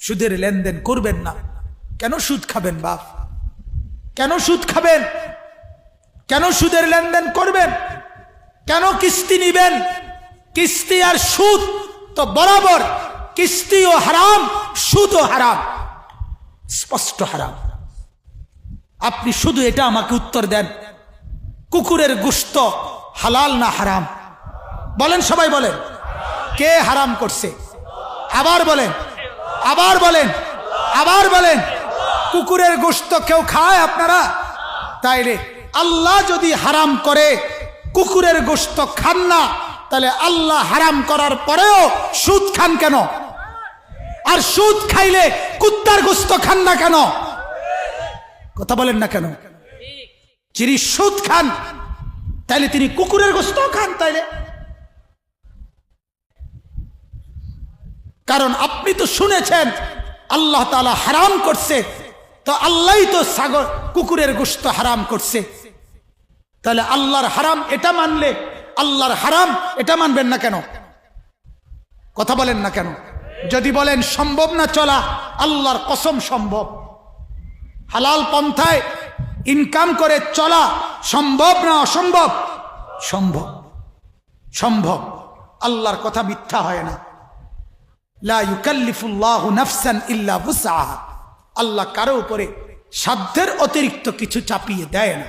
সুদের লেনদেন করবেন না। কেন সুদ খাবেন বাপ? কেন সুদ খাবেন? কেন সুদের লেনদেন করবেন? কেন কিস্তি নিবেন? কিস্তি আর সুদ তো বরাবর, কিস্তিও হারাম, সুদও হারাম, স্পষ্ট হারাম। আপনি শুধু এটা আমাকে উত্তর দেন, কুকুরের গোশত হালাল না হারাম? বলেন, সবাই বলেন। কে হারাম করছে? আবার বলেন, আবার বলেন, আবার বলেন। কুকুরের গোশত কেউ খায় আপনারা? তাইলে আল্লাহ যদি হারাম করে কুকুরের গোশত খান না, তাহলে আল্লাহ হারাম করার পরেও সুদ খান কেন? আর সুদ খাইলে কুত্তার গোশত খান না কেন? কথা বলেন না কেন? যিনি সুদ খান তাইলে তিনি কুকুরের গোশত খান। তাইলে কারণ আপনি তো শুনেছেন আল্লাহ তাআলা হারাম করছে, তো আল্লাহই তো কুকুরের গোশত হারাম করছে। তাহলে আল্লাহর হারাম এটা মানলে আল্লাহর হারাম এটা মানবেন না কেন? কথা বলেন না কেন? যদি বলেন সম্ভব না চলা, আল্লাহর কসম সম্ভব। হালাল পন্থায় ইনকাম করে চলা সম্ভব না অসম্ভব? সম্ভব, সম্ভব। আল্লাহর কথা মিথ্যা হয় না। লা ইউকাল্লিফুল্লাহু নাফসান ইল্লা উসআহা। আল্লাহ কারো উপরে সাধ্যের অতিরিক্ত কিছু চাপিয়ে দেয় না।